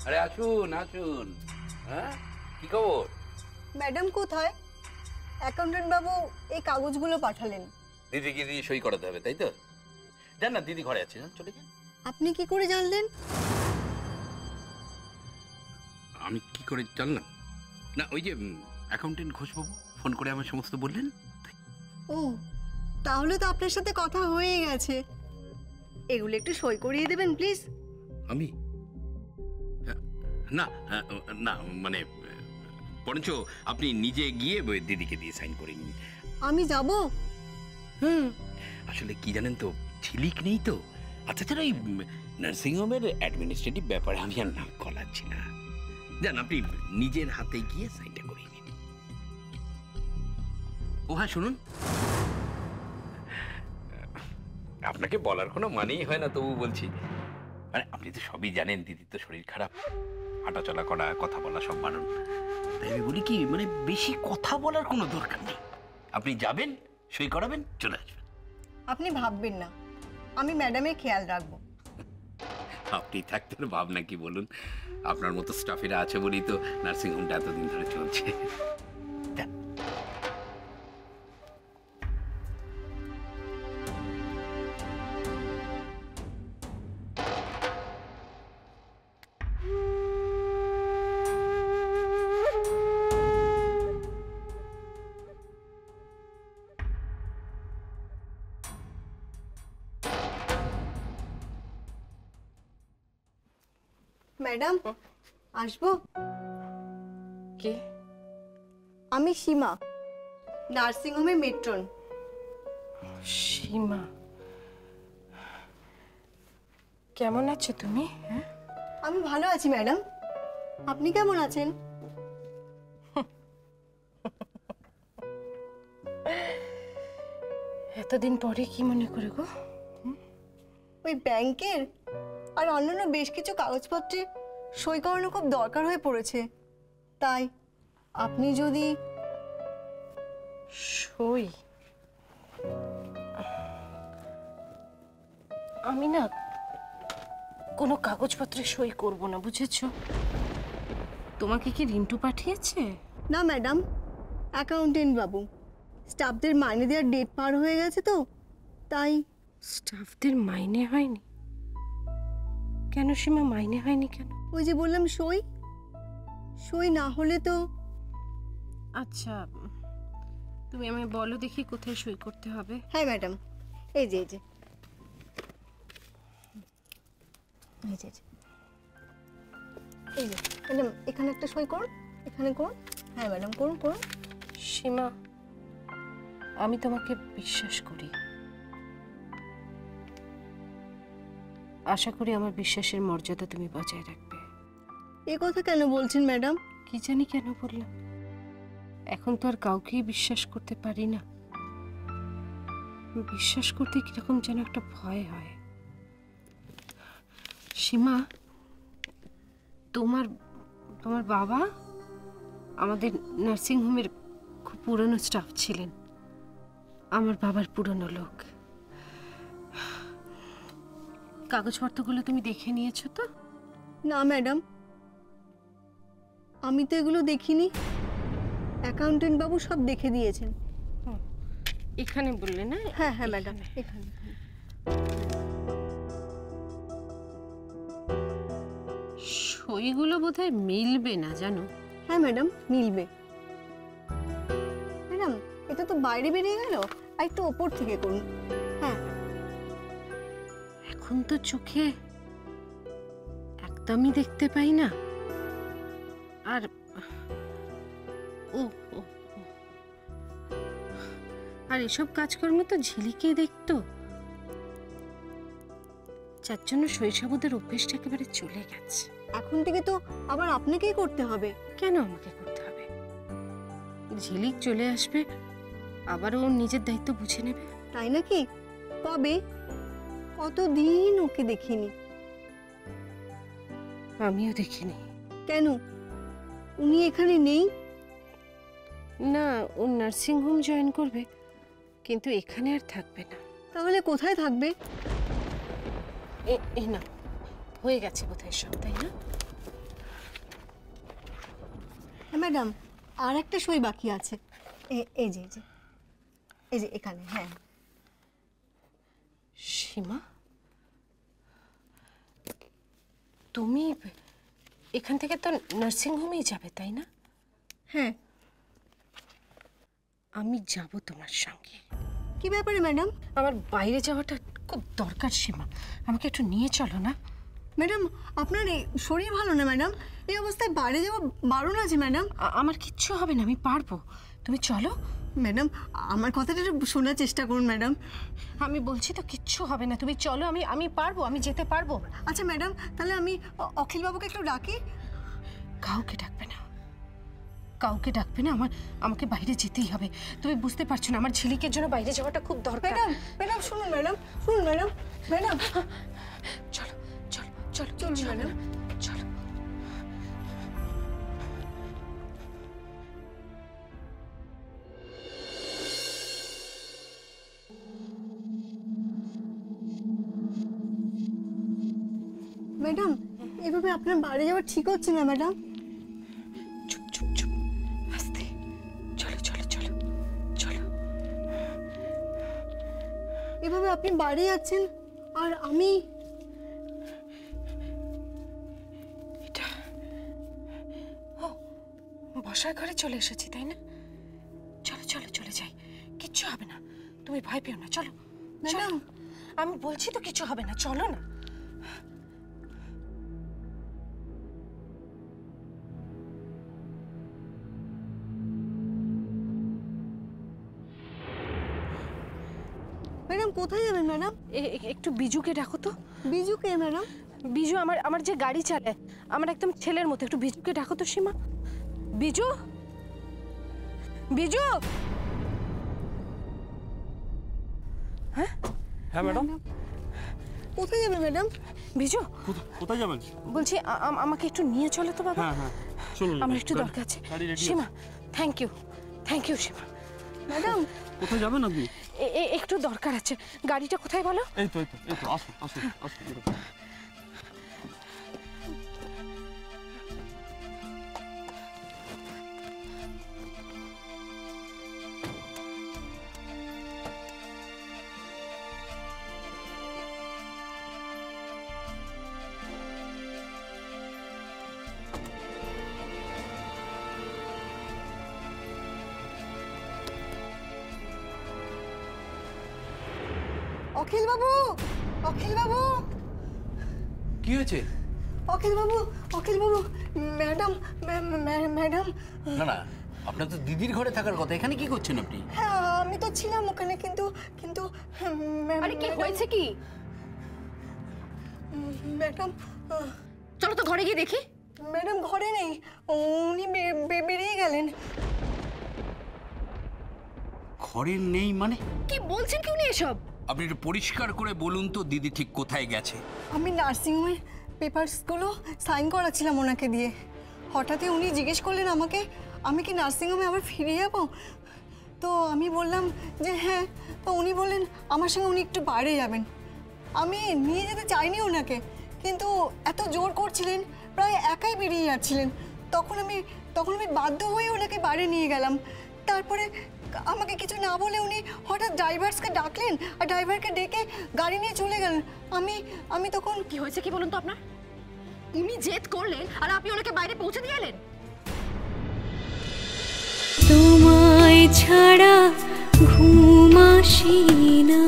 আরে আসুন আসুন। হ্যাঁ, কি খবর? ম্যাডাম কোথায়? অ্যাকাউন্টেন্ট বাবু এই কাগজগুলো পাঠালেন। দিদিকে দিয়ে সই করাতে হবে, তাই তো? জান না, দিদি ঘরে আছে, চলে যান। আপনি কি করে জানলেন? আমি কি করে জানলাম? না, ওই যে অ্যাকাউন্টেন্ট ঘোষবাবু ফোন করে আমার সমস্ত বললেন। ও, তাহলে তো আপনার সাথে কথা হয়ে গেছে। এগুলো একটু সই করিয়ে দেবেন প্লিজ। আমি না না, মানে বরঞ্চ আপনি নিজে গিয়ে দিদিকে দিয়ে সাইন করে নিন। আমি যাব? আসলে কি জানেন তো, ঝিলিক নেই তো। আচ্ছা ছাড়া ওই নার্সিংহোমের অ্যাডমিনিস্ট্রেটিভ ব্যাপারে আমি আর নাক গলাচ্ছি না। জান, আপনি নিজের হাতে গিয়ে সাইনটা করিয়ে নিন। ও হ্যাঁ, শুনুন, আপনাকে বলার কোনো মানেই হয় না, তবু বলছি। মানে আপনি তো সবই জানেন, দিদির তো শরীর খারাপ, হাঁটা চলা করা, কথা বলা সব বারণ। তাই আমি বলি কি, মানে বেশি কথা বলার কোনো দরকার নেই। আপনি যাবেন, সই করাবেন, চলে আসবেন। আপনি ভাববেন না, আমি ম্যাডামের খেয়াল রাখবো। আপনি থাকতেন ভাবনা কি বলুন? আপনার মতো স্টাফেরা আছে বলেই তো নার্সিংহোমটা এতদিন ধরে চলছে। ম্যাডাম, আসবো? কে? আমি সীমা, নার্সিংহোমের মেট্রন। সীমা, কেমন আছো তুমি? হ্যাঁ, আমি ভালো আছি ম্যাডাম, আপনি কেমন আছেন? এতদিন পরে কি মনে করে গো? ওই ব্যাংকের আর অন্যান্য বেশ কিছু কাগজপত্রে সই করানো খুব দরকার হয়ে পড়েছে, তাই আপনি যদি সই? আমি না কোনো কাগজপত্রে সই করব না, বুঝেছো? তোমাকে কি রিন্টু পাঠিয়েছে? না ম্যাডাম, অ্যাকাউন্টেন্ট বাবু। স্টাফদের মাইনে দেওয়ার ডেট পার হয়ে গেছে তো, তাই। স্টাফদের মাইনে হয়নি? কেন সীমা, মাইনে হয়নি কেন? ওই যে বললাম, সই সই না হলে তো। আচ্ছা, তুমি আমায় বলো দেখি কোথায় সই করতে হবে। হ্যাঁ ম্যাডাম, এই যে এই যে এই যে এই যে ম্যাডাম, এখানে একটা সই করুন, এখানে করুন। হ্যাঁ ম্যাডাম, করুন করুন। সীমা, আমি তোমাকে বিশ্বাস করি, আশা করি আমার বিশ্বাসের মর্যাদা তুমি বজায় রাখবে। এ কথা কেন বলছেন ম্যাডাম? কি জানি কেন বললাম, এখন তো আর কাউকেই বিশ্বাস করতে পারি না। বিশ্বাস করতে কিরকম যেন একটা ভয় হয়। সীমা, তোমার তোমার বাবা আমাদের নার্সিংহোমের খুব পুরনো স্টাফ ছিলেন, আমার বাবার পুরনো লোক। কাগজপত্রগুলো তুমি দেখে নিয়েছো তো? না ম্যাডাম, আমি তো এগুলো দেখিনি। অ্যাকাউন্টেন্ট বাবু সব দেখে দিয়েছেন। এখানে বললে না? হ্যাঁ হ্যাঁ ম্যাডাম, এখানে। সইগুলো বোধহয় মিলবে না, জানো? হ্যাঁ ম্যাডাম, মিলবে। ম্যাডাম, এটা তো বাইরে বেরিয়ে গেল, আর একটু ওপর থেকে করুন। হ্যাঁ, এখন তো চোখে একদমই দেখতে পাই না। আর ও ও, আর এসব কাজকর্ম তো ঝিলিকে দেখতো, যার জন্য শৈশবদের অভ্যেসটা একেবারে চলে গেছে। এখন থেকে তো আবার আপনাকেই করতে হবে। কেন আমাকে করতে হবে? ঝিলিক চলে আসবে, আবারও ওর নিজের দায়িত্ব বুঝে নেবে। তাই নাকি? কবে? কতদিন ওকে দেখিনি। আমিও দেখিনি। কেন, উনি এখানে নেই? না, ও নার্সিংহোম জয়েন করবে, কিন্তু এখানে আর থাকবে না। তাহলে কোথায় থাকবে? এ না, হয়ে গেছে বোধহয় সব, তাই না? ম্যাডাম আর একটা সই বাকি আছে, এই যে এখানে। হ্যাঁ সীমা, তুমি এখান থেকে তো নার্সিংহোমেই যাবে তাই না? হ্যাঁ। আমি যাব তোমার সঙ্গে। কি ব্যাপারে ম্যাডাম? আমার বাইরে যাওয়াটা খুব দরকার সীমা, আমাকে একটু নিয়ে চলো না। ম্যাডাম আপনার শরীর ভালো না ম্যাডাম, এই অবস্থায় বাইরে যাওয়া বারণ আছে ম্যাডাম। আমার কিচ্ছু হবে না, আমি পারবো, তুমি চলো। ম্যাডাম আমার কথাটা একটু শোনার চেষ্টা করুন ম্যাডাম। আমি বলছি তো কিচ্ছু হবে না, তুমি চলো, আমি পারবো, আমি যেতে পারবো। আচ্ছা ম্যাডাম, তাহলে আমি অখিলবাবুকে একটু ডাকি। কাউকে ডাকবে না, কাউকে ডাকবে না, আমাকে বাইরে যেতেই হবে। তুমি বুঝতে পারছো না, আমার ঝিলিকের জন্য বাইরে যাওয়াটা খুব দরকার। ম্যাডাম শুনুন ম্যাডাম, চলো চলো চলো চলুন ম্যাডাম। চলো। ম্যাডাম এভাবে আপনার বাইরে যাওয়া ঠিক হচ্ছে না ম্যাডাম। চুপ চুপ চুপ, আস্তে, চলো চলো চলো চলো। এভাবে আপনি বাড়ি যাচ্ছেন আর আমি বসার ঘরে চলে এসেছি তাই না? চলো চলো চলে যাই, কিচ্ছু হবে না, তুমি ভয় পেও না, চলো। ম্যাডাম আমি বলছি তো কিছু হবে না, চলো না। ম্যাডাম কোথায় যাবেন ম্যাডাম? একটু বিজুকে ডাকো তো। বিজু কে ম্যাডাম? বিজু আমার যে গাড়ি চালায়, আমার একদম ছেলের মতো, একটু বিজুকে ডাকো তো সীমা। বিজু, বিজু। হ্যাঁ ম্যাডাম। কোথায় যাবেন ম্যাডাম? বিজু কোথায় যাবেন? বলছি আমাকে একটু নিয়ে চলো তো বাবা। হ্যাঁ চলুন, আমার একটু দরকার আছে। সীমা থ্যাংক ইউ সীমা। ম্যাডাম কোথায় যাবেন আপনি? একটু দরকার আছে, গাড়িটা কোথায় বলো? এই তো আসুন আসুন আসুন। অখিল বাবু কি হয়েছে? অখিল বাবু ম্যাডাম ম্যাডাম। না না, আপনার তো দিদির ঘরে থাকার কথা, এখানে কি করছেন আপনি? হ্যাঁ আমি তো ছিলাম ওখানে, কিন্তু আরে কি হয়েছে কি? ম্যাডাম চলো তো ঘরে গিয়ে দেখি। ম্যাডাম ঘরে নেই, উনি বেরিয়ে গেলেন। ঘরে নেই মানে? কি বলছেন কি উনি এসব? আপনি একটু পরিষ্কার করে বলুন তো দিদি ঠিক কোথায় গেছে। আমি নার্সিংহোমের পেপারসগুলো সাইন করাচ্ছিলাম ওনাকে দিয়ে, হঠাৎই উনি জিজ্ঞেস করলেন আমাকে আমি কি নার্সিংহোমে আবার ফিরে যাব। তো আমি বললাম যে হ্যাঁ। তো উনি বললেন আমার সঙ্গে উনি একটু বাইরে যাবেন। আমি নিয়ে যেতে চাইনি ওনাকে, কিন্তু এত জোর করছিলেন, প্রায় একাই বেরিয়ে যাচ্ছিলেন। তখন আমি বাধ্য হয়ে ওনাকে বাইরে নিয়ে গেলাম। তারপরে আমাকে কিছু না বলে উনি হঠাৎ ড্রাইভারকে ডাকলেন আর ড্রাইভারকে ডেকে গাড়ি নিয়ে চলে গেলেন। আমি তখন কি হয়েছে কি বলুন তো আপনার? উনি জেদ করলেন আর আপনি ওনাকে বাইরে পৌঁছে দিয়ে এলেন। তোমায় ছাড়া ঘুম আসে না।